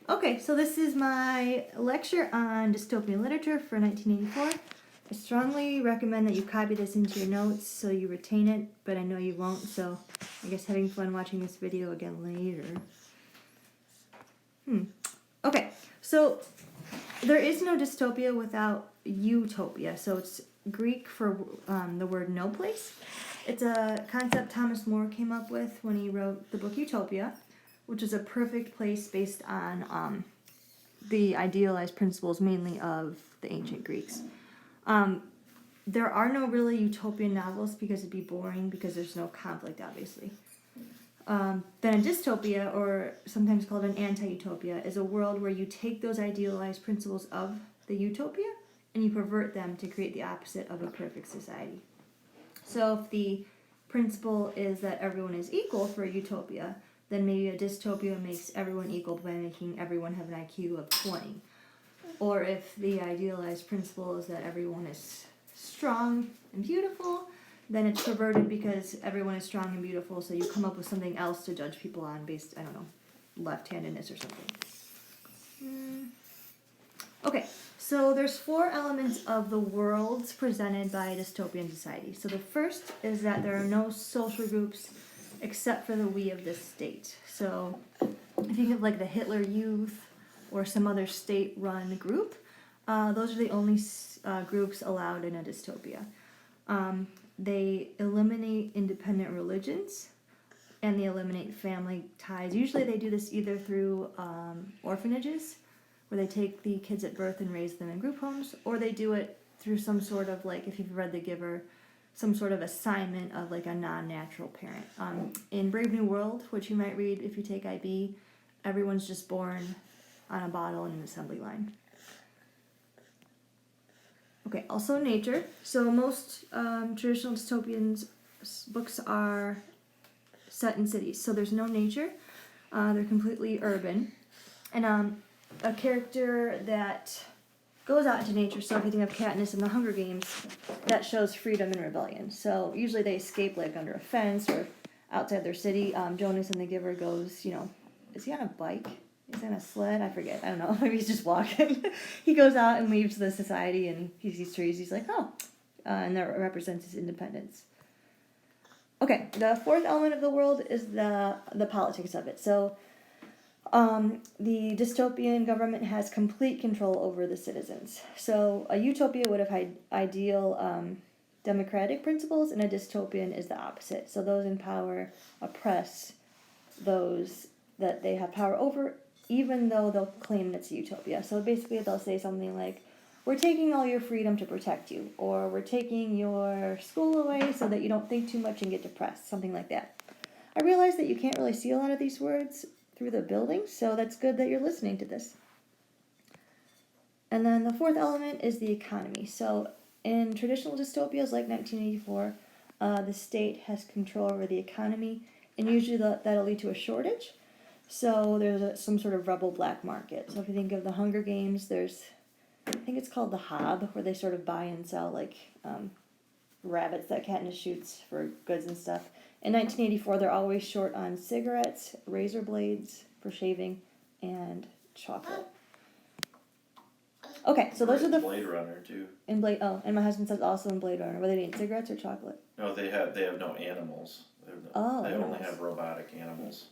Okay, so this is my lecture on dystopian literature for 1984. I strongly recommend that you copy this into your notes so you retain it, but I know you won't, so I guess having fun watching this video again later. Okay, so there is no dystopia without utopia, so it's Greek for the word no place. It's a concept Thomas More came up with when he wrote the book Utopia, which is a perfect place based on the idealized principles mainly of the ancient Greeks. There are no really utopian novels because it'd be boring because there's no conflict, obviously. Then a dystopia, or sometimes called an anti-utopia, is a world where you take those idealized principles of the utopia and you pervert them to create the opposite of a perfect society. So if the principle is that everyone is equal for a utopia, then maybe a dystopia makes everyone equal by making everyone have an IQ of 20. Or if the idealized principle is that everyone is strong and beautiful, then it's perverted because everyone is strong and beautiful, so you come up with something else to judge people on based, I don't know, left-handedness or something. Okay, so there's 4 elements of the worlds presented by a dystopian society. So the first is that there are no social groups except for the we of this state. So if you have like the Hitler Youth or some other state-run group, those are the only groups allowed in a dystopia. They eliminate independent religions, and they eliminate family ties. Usually they do this either through orphanages, where they take the kids at birth and raise them in group homes, or they do it through some sort of, like, if you've read The Giver, some sort of assignment of like a non-natural parent. In Brave New World, which you might read if you take IB, everyone's just born on a bottle in an assembly line. Okay, also nature. So most traditional dystopian books are set in cities, so there's no nature. They're completely urban. And a character that goes out into nature, so if you think of Katniss in the Hunger Games, that shows freedom and rebellion. So usually they escape like under a fence or outside their city. Jonas in The Giver goes, is he on a bike? Is he on a sled? I forget. I don't know. Maybe he's just walking. He goes out and leaves the society and he sees trees. He's like, oh. And that represents his independence. Okay, the 4th element of the world is the politics of it. So the dystopian government has complete control over the citizens. So a utopia would have had ideal democratic principles, and a dystopian is the opposite. So those in power oppress those that they have power over, even though they'll claim it's a utopia. So basically they'll say something like, we're taking all your freedom to protect you, or we're taking your school away so that you don't think too much and get depressed, something like that. I realize that you can't really see a lot of these words through the building, so that's good that you're listening to this. And then the 4th element is the economy. So in traditional dystopias like 1984, the state has control over the economy, and usually that'll lead to a shortage. So there's some sort of rebel black market. So if you think of the Hunger Games, there's, I think it's called the Hob, where they sort of buy and sell like rabbits that Katniss shoots for goods and stuff. In 1984, they're always short on cigarettes, razor blades for shaving, and chocolate. Okay, so those are the Blade Runner too. and my husband says also in Blade Runner. Were they eating cigarettes or chocolate? No, they have no animals. They only have robotic animals.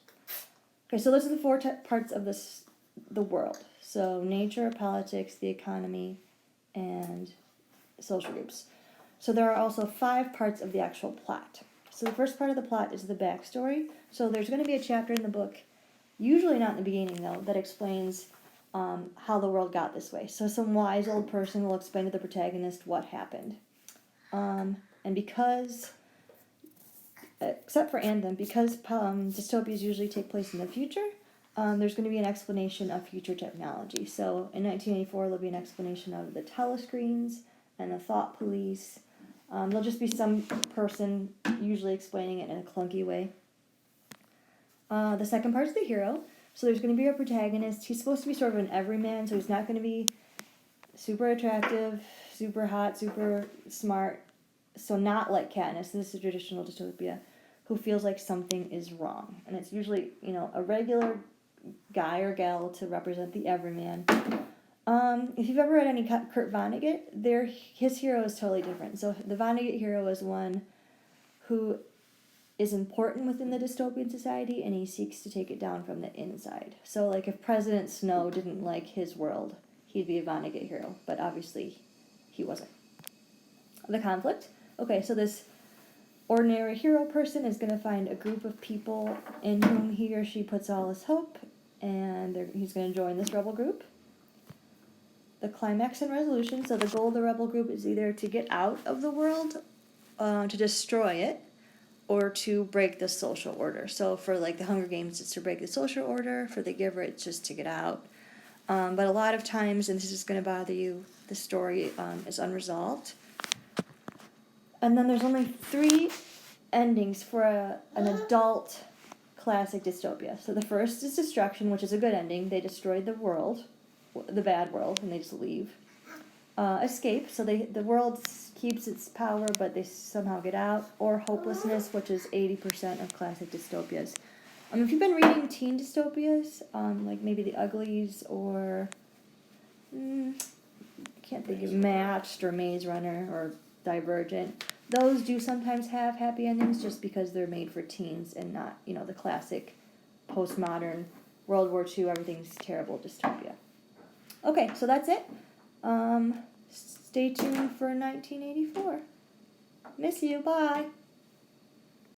Okay, so those are the 4 parts of the world. So nature, politics, the economy, and social groups. So there are also 5 parts of the actual plot. So the first part of the plot is the backstory. So there's going to be a chapter in the book, usually not in the beginning though, that explains how the world got this way. So some wise old person will explain to the protagonist what happened. And because, except for Anthem, because dystopias usually take place in the future, there's going to be an explanation of future technology. So in 1984, there'll be an explanation of the telescreens and the thought police. There'll just be some person usually explaining it in a clunky way. The second part is the hero. So there's going to be a protagonist. He's supposed to be sort of an everyman, so he's not going to be super attractive, super hot, super smart. So not like Katniss. This is a traditional dystopia, who feels like something is wrong. And it's usually, a regular guy or gal to represent the everyman. If you've ever read any Kurt Vonnegut, his hero is totally different. So the Vonnegut hero is one who is important within the dystopian society, and he seeks to take it down from the inside. So, like, if President Snow didn't like his world, he'd be a Vonnegut hero, but obviously he wasn't. The conflict. Okay, so this ordinary hero person is going to find a group of people in whom he or she puts all his hope, and he's going to join this rebel group. The climax and resolution. So the goal of the rebel group is either to get out of the world, to destroy it, or to break the social order. So for like the Hunger Games, it's to break the social order. For the Giver, it's just to get out. But a lot of times, and this is going to bother you, the story is unresolved. And then there's only 3 endings for an adult classic dystopia. So the first is destruction, which is a good ending. They destroyed the world, the bad world, and they just leave. Escape, so the world keeps its power, but they somehow get out. Or hopelessness, which is 80% of classic dystopias. If you've been reading teen dystopias, like maybe The Uglies or I can't think of Matched or Maze Runner or Divergent, those do sometimes have happy endings just because they're made for teens and not, the classic postmodern World War II, everything's terrible dystopia. Okay, so that's it. Stay tuned for 1984. Miss you, bye.